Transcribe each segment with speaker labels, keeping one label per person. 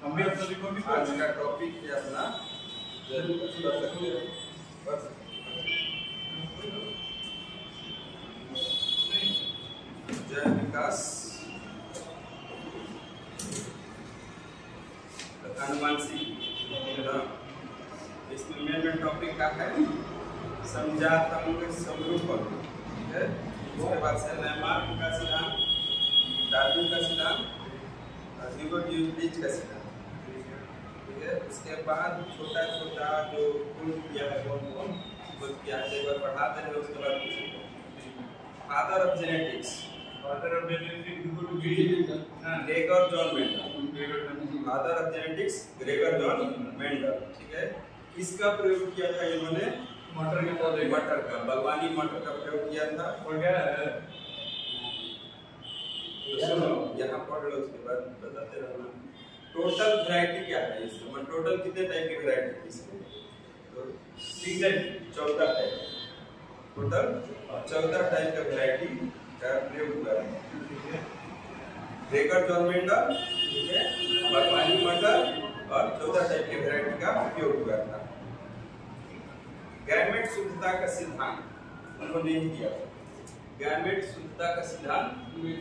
Speaker 1: आज का टॉपिक क्या था? जय विकास अनुवांशिक। इसमें मेन टॉपिक का है समजातंग समरूपण, ठीक है। उसके बाद से लैमार्क का सिद्धांत, डार्विन का सिद्धांत, ह्यूबर्ट यूक्लिड का सिद्धांत, ठीक है। उसके बाद छोटा छोटा जो प्रूव किया है वो किया है, एक बार पढ़ाते हैं। उसके बाद father of genetics, Gregor John Mendel, father of genetics Gregor John Mendel, ठीक है। किसका प्रयोग किया था इन्होंने? मटर के पौधे, मटर का, बागवानी मटर का प्रयोग किया था। और क्या है तो सुनो, यहाँ पढ़ लो, उसके बाद बताते रहना। टोटल वैरायटी क्या है इसमें? टोटल कितने टाइप की वैरायटी है इसमें? तो 14 टाइप, टोटल 14 टाइप का वैरायटी का प्रयोग हुआ है। ग्रेगर जॉन मेंडल, ठीक है, बागवानी मटर और 14 टाइप की वैरायटी का प्रयोग हुआ था। गैमेट शुद्धता का सिद्धांत उन्होंने ही दिया था। गैमेट शुद्धता का सिद्धांत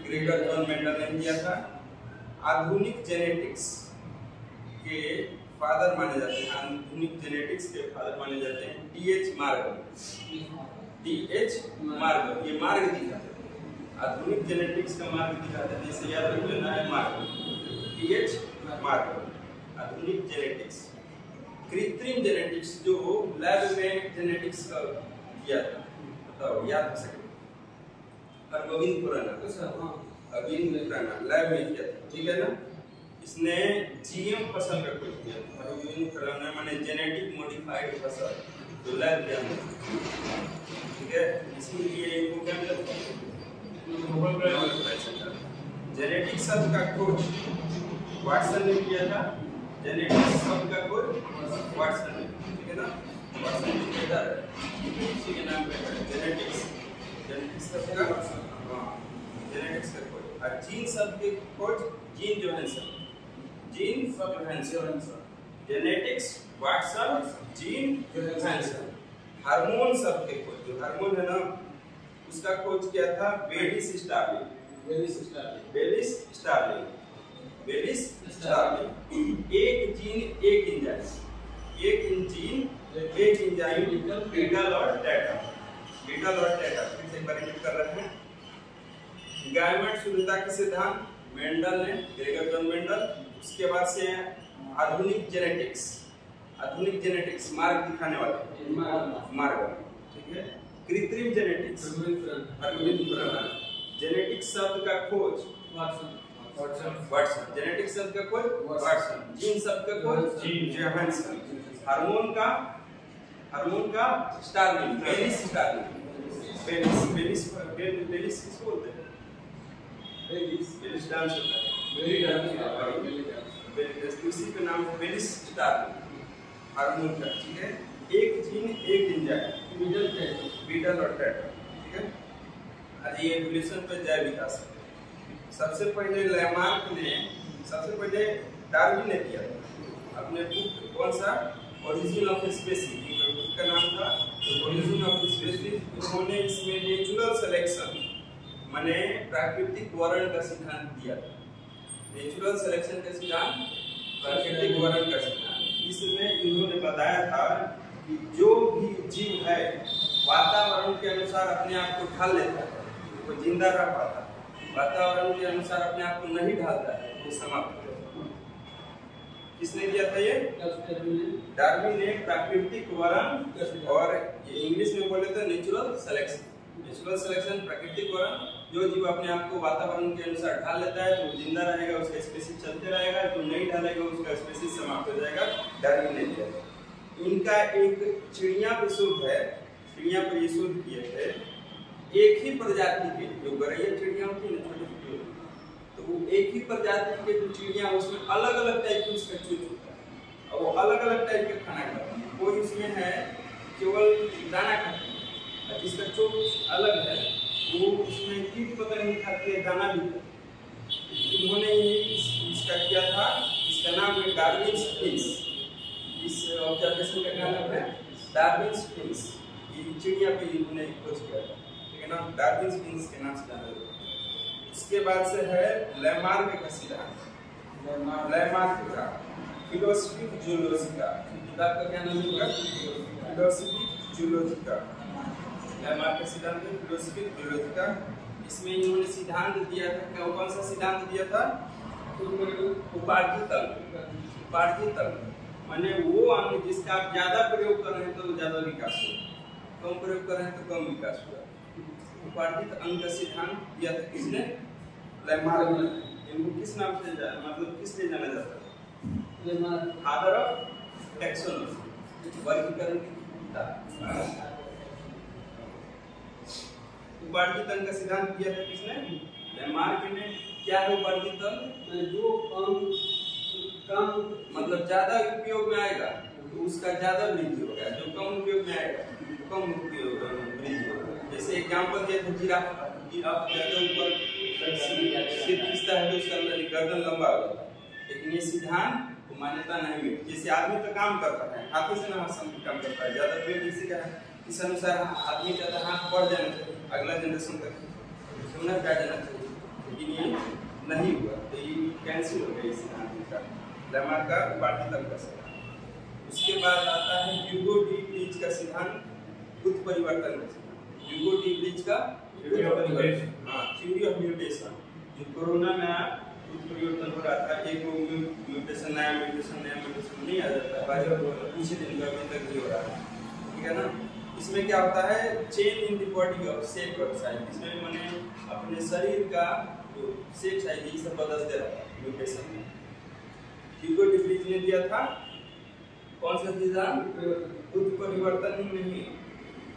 Speaker 1: ग्रेगर जॉन मेंडल ने दिया था। आधुनिक जेनेटिक्स के फादर माने जाते हैं, आधुनिक जेनेटिक्स के फादर माने जाते हैं टीएच मार्गन। टीएच मार्गन ये मार्ग दिखाते हैं, आधुनिक जेनेटिक्स का मार्ग दिखाते हैं। जैसे याद रख लेना है मार्गन, टीएच मार्गन, आधुनिक जेनेटिक्स। कृत्रिम जेनेटिक्स जो लैब में जेनेटिक्स का किया था, बताओ याद हो सके? अरविंद खुराना, अरविंद खुराना लैब में किया था, ठीक है ना। इसने जीएम फसल का खोज किया था। अरविंद खुराना माने जेनेटिक मॉडिफाइड फसल, जो लैब में, ठीक है। इसलिए इनको क्या मिला? जेनेटिक शब्द का खोज वाटसन ने किया था। जेनेटिक्स शब्द का खोज वाटसन ने, ठीक है ना। वाटसन की पेपर इसी के नाम पे है जेनेटिक्स। जेनेटिक्स शब्द का, हाँ, जेनेटिक्स का खोज। और जीन शब्द की खोज gene Johansson, gene Johansson. Genetics Watson, gene Johansson. Hormone शब्द के खोज, जो हार्मोन है ना, उसका खोज किया था Bayliss Starling. Bayliss Starling, Bayliss Starling. एक जीन एक एंजाइम, एक जीन एक एंजाइम, बीटल और टेट्रा, बीटल और टेट्रा। फिर से एक बार रिपीट कर रहे हैं। गैमेट शुद्धता के सिद्धांत मेंडल ने, ग्रेगर जॉन मेंडल। उसके बाद से आधुनिक जेनेटिक्स, आधुनिक जेनेटिक्स मार्ग दिखाने वाले मार्ग, ठीक है। कृत्रिम जेनेटिक्स अरविंद खुराना। जेनेटिक्स शब्द का खोज वाटसन, जेनेटिक शब्द का खोज वाटसन। जीन शब्द का खोज जोहानसन। हार्मोन का स्टार्लिंग, बेलिस स्टार्लिंग। बेलिस किसको बोलते हैं? बेलिस डांस होता है, बेलिस, उसी का नाम है बेलिस स्टार्लिंग, हार्मोन का, ठीक है। एक जीन एक एंजाइम, बीटल और टेट्रा, ठीक है। आज ये एवोल्यूशन पे जय विकास। सबसे पहले लैमार्क ने, सबसे पहले डार्विन ने दिया था अपने बुक, कौन सा? ओरिजिन ऑफ स्पीसीज, बुक का नाम था ओरिजिन ऑफ स्पीसीज। उन्होंने इसमें नेचुरल सिलेक्शन माने प्राकृतिक वर्ण का सिद्धांत दिया था। नेचुरल सिलेक्शन का सिद्धांत, प्राकृतिक वर्ण का सिद्धांत। इसमें इन्होंने बताया था कि जो भी जीव है वातावरण के अनुसार अपने आप को ढाल लेता है, वो जिंदा रह पाता है। वातावरण के अनुसार अपने आप को नहीं ढालता है, वो समाप्त हो जाता है। किसने किया था ये? डार्विन ने प्राकृतिक वर्ण, और इंग्लिश में बोले तो नेचुरल सिलेक्शन। नेचुरल सिलेक्शन, प्राकृतिक वर्ण, जो जीव अपने आप को वातावरण के अनुसार ढाल लेता है तो जिंदा रहेगा, उसका स्पीशीज चलते रहेगा। जो नहीं ढालेगा उसका स्पीशीज समाप्त हो जाएगा। डार्विन ने दिया। इनका एक चिड़िया पे शोध है, चिड़िया पर ये शोध किए थे। एक ही प्रजाति के जो गौरैया चिड़िया होती है ना, छोटी छोटी, तो वो एक ही प्रजाति के जो चिड़िया, उसमें अलग अलग टाइप की उसका चोंच होता है, और वो अलग अलग टाइप के खाना खाती है। कोई उसमें है केवल दाना खाती है, और जिसका चोंच अलग है वो उसमें कीट पतंग नहीं खाती है, दाना भी खाती है। उन्होंने इसका किया था, इसका नाम है डार्विन्स प्रिंस, इस ऑब्जर्वेशन का क्या नाम है? Darwin's Prince. ये चिड़िया पे इन्होंने खोज किया था, ठीक है ना, डार्विन्स प्रिंस के नाम से जाना जाता है। उसके बाद से है लैमार्क का सिद्धांत। लैमार्क का फिलोसफी जूलॉजिका, किताब का क्या नाम होगा? फिलोसफी जूलॉजिका। लैमार्क का सिद्धांत है फिलोसफी जूलॉजिका। इसमें इन्होंने सिद्धांत दिया था, कौन सा सिद्धांत दिया था? उपाधि तंत्र। उपाधि तंत्र माने वो अंग जिसका आप ज्यादा प्रयोग कर रहे हैं तो ज्यादा विकास होगा, कम प्रयोग कर रहे हैं तो कम विकास होगा। उपाधि अंग का सिद्धांत दिया था किसने? लैमार्क ने। इनको किस नाम से मतलब किस लिए जाना जाता है? फादर ऑफ टैक्सोनॉमी, वर्गीकरण की पिता। उपाधि तंत्र का सिद्धांत दिया था किसने? लैमार्क ने। क्या है उपाधि तंत्र? जो कम मतलब ज्यादा उपयोग में आएगा तो उसका ज्यादा वृद्धि होगा, जो कम उपयोग में आएगा तो कम उपयोग वृद्धि होगा। जैसे एग्जांपल दिया था जिराफ। जिराफ ज्यादा ऊपर सिर खींचता है तो उसका गर्दन लंबा हो जाता है, लेकिन ये सिद्धांत को मान्यता नहीं मिली। जैसे आदमी तो काम करता है, हाथों से ना काम करता है, ज्यादा उपयोग इसी का है। इस अनुसार आदमी ज्यादा हाथ बढ़ जाना चाहिए, अगला जनरेशन तक हुनर बढ़ जाना चाहिए, लेकिन ये नहीं हुआ तो ये कैंसिल हो गया इस सिद्धांत का, लैमार्क का उपाधि तंत्र का सिद्धांत। उसके बाद आता है ह्यूगो डी ब्रिज का सिद्धांत उत्परिवर्तन का सिद्धांत। ह्यूगो डी ब्रिज का थ्योरी ऑफ म्यूटेशन। जो कोरोना में उत्परिवर्तन हो रहा था, एक म्यूटेशन नया म्यूटेशन नहीं आ जाता है, कुछ दिन का अभी तक भी हो रहा है, ठीक है ना। इसमें क्या होता है? Change in the body of shape और साइज। इसमें मैंने अपने शरीर का जो शेप साइज ये सब बदलते रहता है म्यूटेशन में। ह्यूगो डी ब्रिज ने दिया था कौन सा सिद्धांत? उत्परिवर्तन नहीं,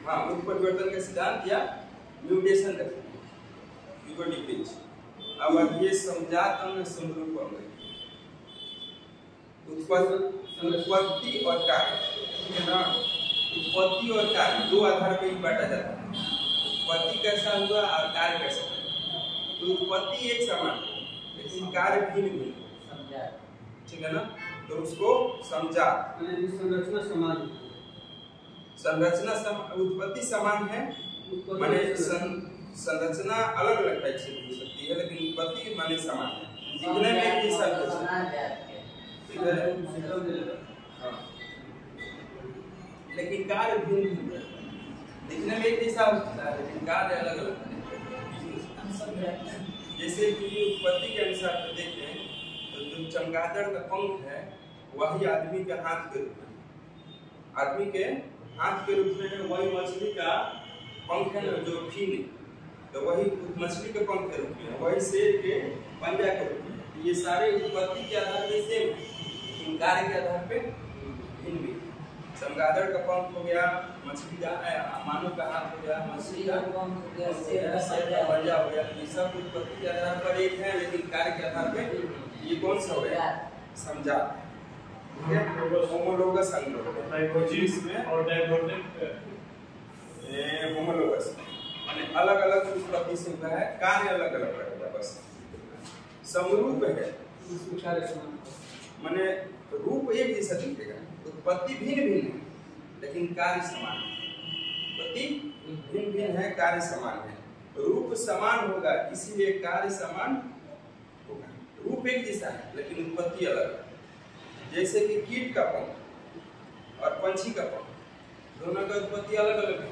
Speaker 1: हाँ उत्परिवर्तन का सिद्धांत या म्यूटेशन का सिद्धांत, ह्यूगो डी ब्रिज। अब ये समझात अंग समरूप अंग, उत्पत्ति और कार्य, ठीक है ना। उत्पत्ति और कार्य दो आधार पर ही बांटा जाता है। उत्पत्ति कैसा हुआ और कार्य कैसा हुआ। तो उत्पत्ति एक समान है लेकिन कार्य भिन्न भिन्न, ठीक है ना। तो उसको समझा। संरचना समान, संरचना उत्पत्ति समान है, माने संरचना अलग अलग टाइप से हो सकती है, लेकिन उत्पत्ति माने समान है, दिखने में एक जैसा होता है, ठीक है। लेकिन कार्य भिन्न भिन्न है, दिखने में एक जैसा होता है लेकिन कार्य अलग अलग है। जैसे कि उत्पत्ति के अनुसार देखें तो जो चमगादड़ का पंख है वही आदमी के हाथ के रूप में, आदमी के हाथ के रूप में है, वही मछली का पंख है ना जो फिन, तो वही मछली के पंख के रूप में, वही शेर के पंजा के रूप में। ये सारे उत्पत्ति के आधार पर सेम है, कार्य के आधार पे भिन्न भिन्न। चमगादड़ का पंख हो गया, मछली का मानव का हाथ हो गया, मछली का पंख हो गया, शेर का पंजा हो गया। ये सब उत्पत्ति के आधार पर एक है लेकिन कार्य के आधार पे ये कौन सा हो गया? समझा, ठीक है। होमोलोगस अंग में और डायगोनिक होमोलोगस माने अलग अलग उत्पत्ति से हुआ है, कार्य अलग अलग रहेगा। बस समरूप है माने रूप एक जैसा दिखेगा, उत्पत्ति भिन्न भिन्न है लेकिन कार्य समान है। उत्पत्ति भिन्न भिन्न है, कार्य समान है। रूप समान होगा इसीलिए कार्य समान होगा। रूप एक जैसा है लेकिन उत्पत्ति अलग है। जैसे कि कीट का पंख और पंछी का पंख, दोनों का उत्पत्ति अलग अलग है।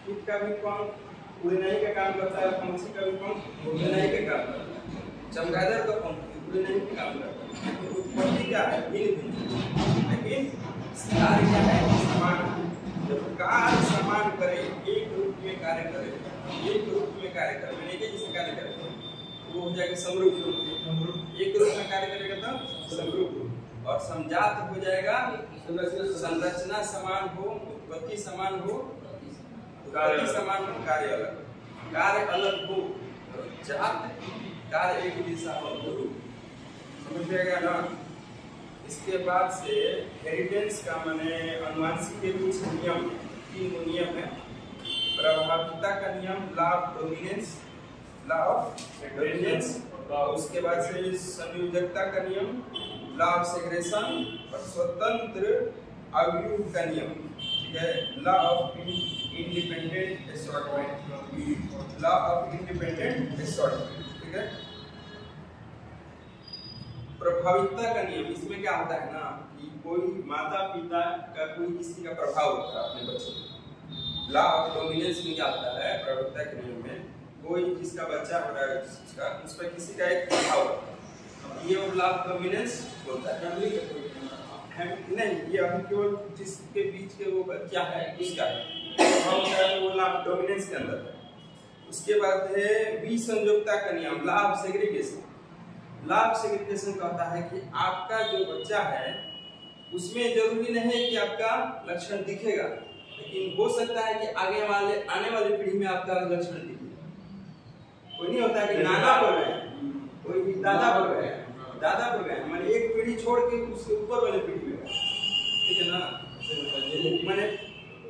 Speaker 1: कीट का भी पंख उड़ने का काम करता है, पंछी का भी पंख उड़ने का काम करता है, चमगादड़ का पंख उड़ने का काम करता है। उत्पत्ति क्या है? भिन्न भिन्न, लेकिन कार्य क्या है? समान। जब कार्य समान करे, एक रूप में कार्य करे, एक रूप में कार्य करे, मैंने एक जैसे कार्य करे वो हो जाएगा समरूप रूप। एक रूप में कार्य करेगा तो समरूप रूप, और समजात हो जाएगा संरचना समान हो, उत्पत्ति समान हो, उत्पत्ति समान हो, कार्य अलग, कार्य अलग हो, जात कार्य एक जैसा हो, समझ जाएगा ना। इसके बाद से हेरिटेज का माने अनुवांशिक के कुछ नियम, 3 नियम है। प्रभाविता का नियम, law of dominance, law of dominance. उसके बाद से संयोजकता का नियम, लॉ ऑफ सेग्रेशन और स्वतंत्र अवयव का नियम, ठीक है। Law of independent assortment, law of independent assortment, ठीक है। प्रभाविता का नियम, इसमें क्या होता है ना कि कोई माता पिता का कोई किसी का प्रभाव होता है अपने बच्चे पर। लॉ ऑफ डोमिनेंस में क्या होता है, प्रभाविता के नियम में कोई जिसका बच्चा हो रहा है जिसका, उस पर किसी का एक प्रभाव होता है, ये लॉ ऑफ डोमिनेंस होता है। नहीं, ये अभी केवल जिसके बीच के वो बच्चा है उसका है, वो लॉ ऑफ डोमिनेंस के अंदर है। उसके बाद है विसंयोजकता का नियम, law of segregation. Law of segregation कहता है कि आपका जो बच्चा है उसमें जरूरी नहीं है कि आपका लक्षण दिखेगा, लेकिन हो सकता है कि आने वाले पीढ़ी में आपका लक्षण दिखे। कोई नहीं होता है कि नाना पर गए, कोई दादा पर गए, दादा पर गए, माने एक पीढ़ी छोड़ के उसके ऊपर वाले पीढ़ी में गए, ठीक है ना। माने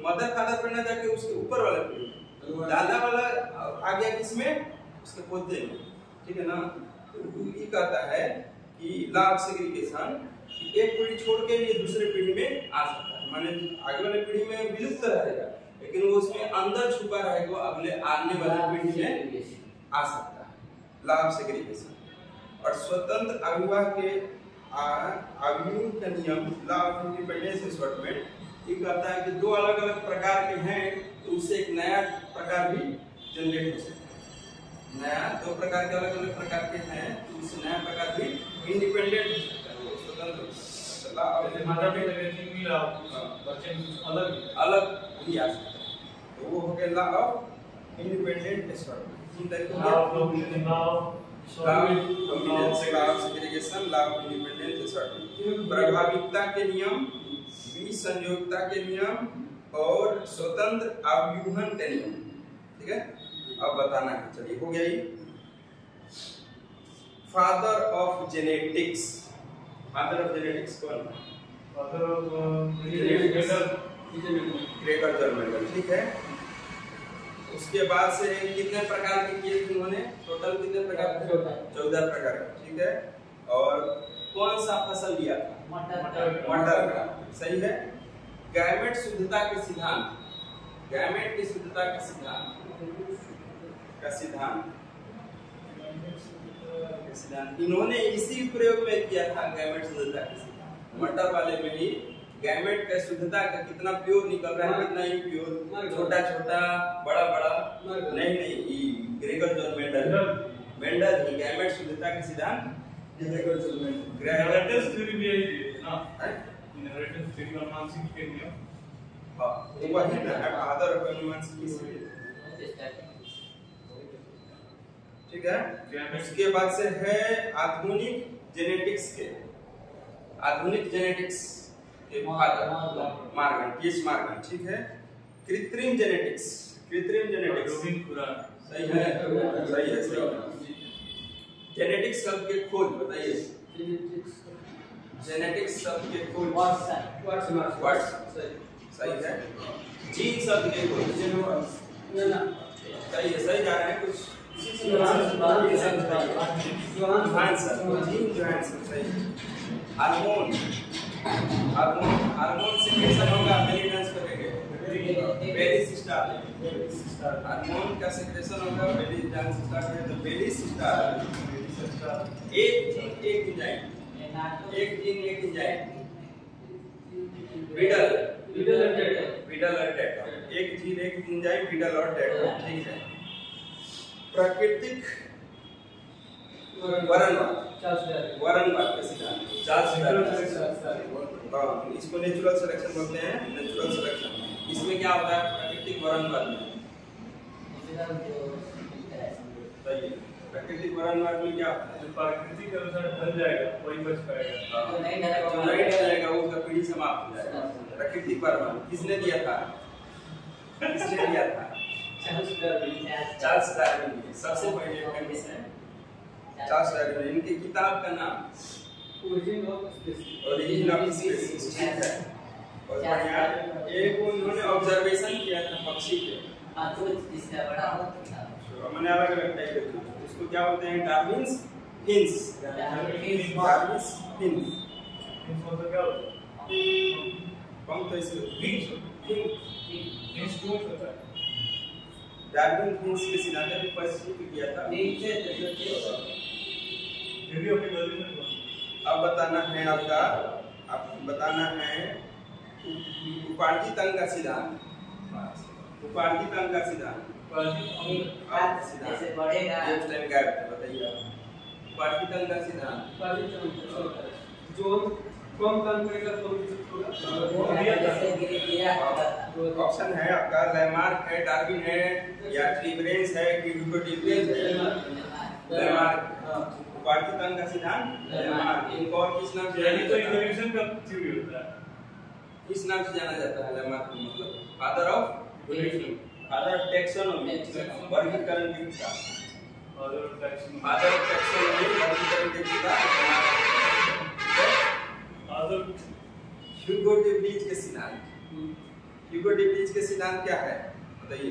Speaker 1: मदर फादर पर ना जाके उसके ऊपर वाला पीढ़ी, दादा वाला आ गया किसमें, उसके पोते में, ठीक है ना। तो ये कहता है कि लॉ ऑफ सेग्रीगेशन एक पीढ़ी छोड़ के ये दूसरे पीढ़ी में आ सकता है, माने आगे वाले पीढ़ी में विलुप्त रहेगा, लेकिन वो उसमें अंदर छुपा रहेगा, अगले आने वाले पीढ़ी में आ सकता है, लॉ ऑफ सेग्रीगेशन। और स्वतंत्र अविवाह के अवयव का नियम, लॉ ऑफ इंडिपेंडेंस असॉर्टमेंट, ये कहता है कि दो अलग अलग प्रकार के हैं तो उससे एक नया प्रकार भी जनरेट हो सकता है। नया दो प्रकार के अलग अलग प्रकार के हैं तो उससे नया प्रकार भी इंडिपेंडेंट हो सकता है, वो स्वतंत्र लॉ ऑफ
Speaker 2: माता पिता के मिला बच्चे अलग
Speaker 1: अलग भी आ सकता है, तो वो हो गया लॉ ऑफ इंडिपेंडेंट असॉर्टमेंट। प्रभाविता के नियम, विसंयोजकता के नियम और स्वतंत्र अवयूहन के नियम, ठीक है। अब बताना है, चलिए हो गया ये। Father of genetics, father of genetics कौन?
Speaker 2: फादर ऑफ
Speaker 1: ग्रेगर जर्मेंडल, ठीक है। उसके बाद से कितने प्रकार के किए थे उन्होंने, टोटल कितने प्रकार थे? 14 प्रकार, ठीक है। और कौन सा फसल लिया था? मटर का, सही है। गैमेट शुद्धता के सिद्धांत, गैमेट की शुद्धता के सिद्धांत इन्होंने इसी प्रयोग में किया था, गैमेट शुद्धता के सिद्धांत। मटर वाले में ही गैमेट का शुद्धता का कितना प्योर निकल रहा है, कितना इम्प्योर, छोटा छोटा, बड़ा बड़ा, नहीं, ग्रेगर जर्मेंडल ही गैमेट शुद्धता के सिद्धांत, ग्रेगर
Speaker 2: इनहेरिटेंस थ्योरी भी है ना, इनहेरिटेंस थ्योरी और मानसिक के नियम,
Speaker 1: हां तो वही ना है, फादर ऑफ मानसिक, ठीक है। उसके बाद से है आधुनिक जेनेटिक्स के, आधुनिक जेनेटिक्स के फादर मार्गन, पीएच मार्गन, ठीक है। कृत्रिम जेनेटिक्स, कृत्रिम जेनेटिक्स सही है, सही है, सही है। जेनेटिक्स शब्द के खोज बताइए, जेनेटिक्स शब्द के खोज व्हाट्स, सही है। जीन शब्द के खोज, सही है, सही जा रहे हैं कुछ, हार्मोन, हार्मोन सेक्रेशन होगा, बेली डांस करेंगे, बेली सिस्टर, हार्मोन का सेक्रेशन होगा, बेली डांस स्टार्ट है तो बेली सिस्टर। एक जीन एक एंजाइम, एक जीन एक एंजाइम, विडल और टेट्रा, एक जीन एक एंजाइम, विडल और टेट्रा, ठीक है। प्राकृतिक वरणवाद का सिद्धांत, इसको नेचुरल सिलेक्शन बोलते हैं, नेचुरल सिलेक्शन। इसमें क्या होता है प्राकृतिक वरणवाद में, प्राकृतिक वरणवाद में क्या होता है,
Speaker 2: जो प्राकृतिक के अनुसार ढल जाएगा वही बच पाएगा,
Speaker 1: जो नहीं ढल जाएगा वो उसका पीढ़ी समाप्त हो जाएगा। प्राकृतिक वरणवाद किसने दिया था, किसने दिया था? चार्ल्स डार्विन, सबसे पहले फेमस है चार्ल्स डार्विन। इनकी किताब का नाम ओरिजिन ऑफ स्पीशीज, ठीक है। और बढ़िया एक उन्होंने ऑब्जर्वेशन किया था पक्षी के, मैंने अलग अलग टाइप के, उसको क्या बोलते हैं, Darwin's fins, Darwin's fins,
Speaker 2: things मतलब क्या होता है?
Speaker 1: पंख तो इसे
Speaker 2: थिंग्स टू होता है।
Speaker 1: डार्विन थिंग्स के सिद्धांत भी प्रस्तुत किया था।
Speaker 2: Theory of evolution.
Speaker 1: अब बताना है आपका, आपको बताना है उपार्जित अंग का सिद्धांत। उपार्जित अंग का सिद्धांत
Speaker 3: जैसे बढ़ेगा
Speaker 1: बताइए आप। उपार्जित अंग का सिद्धांत
Speaker 4: जो कम काम करेगा तो
Speaker 3: जैसे धीरे-धीरे
Speaker 1: ऑप्शन है आपका लैमार्क है, डार्विन है, या ट्रीब्रेंस है कि ह्यूगो-डीब्रेंस है। लैमार्क उपार्जित अंग का सिद्धांत लैमार्क। इनको और किस नाम से
Speaker 2: यानी
Speaker 1: जाना
Speaker 2: तो
Speaker 1: जाता है?
Speaker 2: इवोल्यूशन का थ्योरी होता है।
Speaker 1: किस नाम से जाना जाता है लैमार्क को? मतलब father of
Speaker 2: evolution,
Speaker 1: father of taxonomy, वर्गीकरण के पिता।
Speaker 2: Father of taxonomy,
Speaker 1: father of taxonomy, वर्गीकरण के पिता।
Speaker 2: फादर
Speaker 1: ह्यूगो-डीब्रीज के सिद्धांत। ह्यूगो-डीब्रीज के सिद्धांत क्या है बताइए?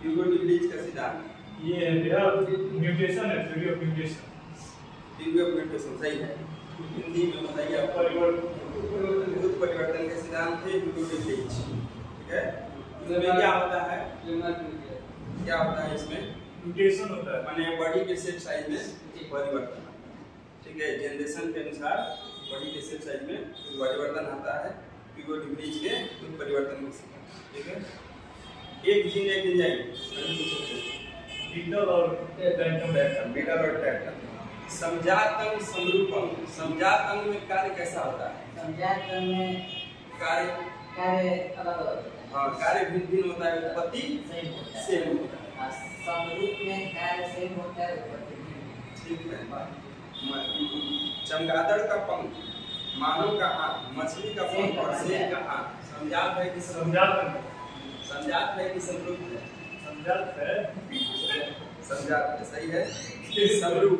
Speaker 1: ह्यूगो-डीब्रीज का सिद्धांत
Speaker 2: ये है भैया म्यूटेशन है, theory of mutation.
Speaker 1: Theory of mutation सही है। हिंदी में बताइए आप। परिवर्तन के सिद्धांत थे ह्यूगो-डीब्रीज। ठीक है, इसमें क्या होता है? क्या होता है इसमें?
Speaker 2: म्यूटेशन होता है,
Speaker 1: माने बॉडी के शेप साइज में परिवर्तन। ठीक है, जनरेशन के अनुसार बॉडी के शेप साइज में परिवर्तन आता है ह्यूगो-डीब्रीज के परिवर्तन के सिद्धांत। ठीक है, एक जीन एक एंजाइम
Speaker 2: बीटल और टैंटम डायग्राम।
Speaker 1: बीटल और टैंटम। समजात अंग समरूपम। समजात अंग में कार्य कैसा होता है?
Speaker 3: समझात में
Speaker 1: कार्य
Speaker 3: अलग-अलग
Speaker 1: हाँ, कार्य भिन्न भिन्न होता है, उत्पत्ति
Speaker 3: सेम होता है।
Speaker 1: सेम होता है।
Speaker 3: समरूप में कार्य सेम होता है, उत्पत्ति
Speaker 1: ठीक है। चमगादड़ का पंख, मानव का हाथ, मछली का पंख और शेर का हाथ समजात है कि
Speaker 2: समझात है,
Speaker 1: समजात है कि समरूप है?
Speaker 2: समझात है,
Speaker 1: समजात है सही है। समरूप,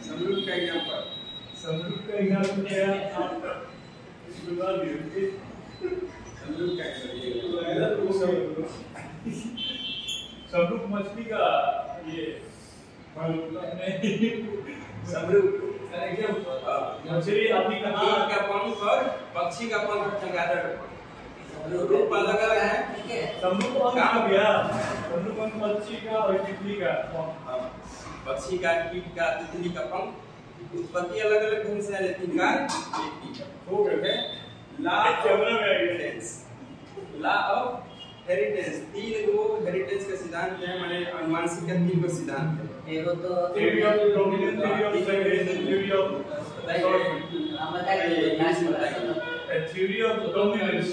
Speaker 1: समरूप का एग्जांपल।
Speaker 2: समरूप का एग्जांपल क्या है? आपका बुला लीजिए।
Speaker 1: समरूप का
Speaker 2: समरूप मछली का ये
Speaker 1: समरूप
Speaker 2: मछली अपनी
Speaker 1: कीट का पंख और पक्षी का पंख और चमगादड़ का पंख रूप अलग अलग है।
Speaker 3: ठीक है।
Speaker 2: समरूप कहाँ गया? समरूप मछली का और तितली का
Speaker 1: पक्षी का, कीट का, तितली का पंख उत्पत्ति अलग अलग ढंग से है लेकिन कार्य एक ही है।
Speaker 2: हो गए।
Speaker 1: Law of heritage, law of heritage, तीन गो हेरिटेज का सिद्धांत है, माने अनुवांशिक का तीन गो सिद्धांत है।
Speaker 3: एगो तो
Speaker 2: theory of dominance, theory of segregation, theory of assortment.
Speaker 3: हम बताइए लास्ट वाला
Speaker 2: थ्योरी ऑफ डोमिनेंस,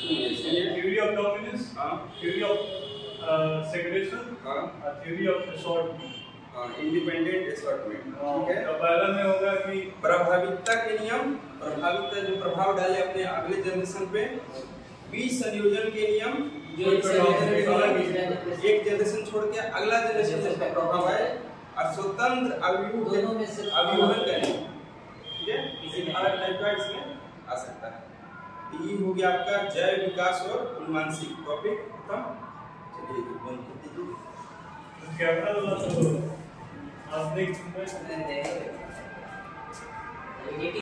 Speaker 1: सुनिए
Speaker 2: थ्योरी ऑफ डोमिनेंस,
Speaker 1: हाँ
Speaker 2: थ्योरी ऑफ सेग्रेगेशन,
Speaker 1: हाँ
Speaker 2: theory of assortment.
Speaker 1: Independent assortment. ठीक है,
Speaker 2: तो पहला में होगा कि
Speaker 1: प्रभावितता के नियम, प्रभावितता जो प्रभाव डाले अपने अगले जनरेशन पे। बीज संयोजन के नियम,
Speaker 3: जो
Speaker 1: एक जनरेशन छोड़ के अगला जनरेशन में उसका प्रभाव आए। और स्वतंत्र
Speaker 3: दोनों में से
Speaker 1: अभियोजन का नियम। ठीक है, इसी अलग टाइप का इसमें आ सकता है। तो ये हो गया आपका जैव विकास और अनुवांशिक टॉपिक खत्म। चलिए बंद कर दीजिए
Speaker 2: कैमरा वाला तो आप देख
Speaker 3: नहीं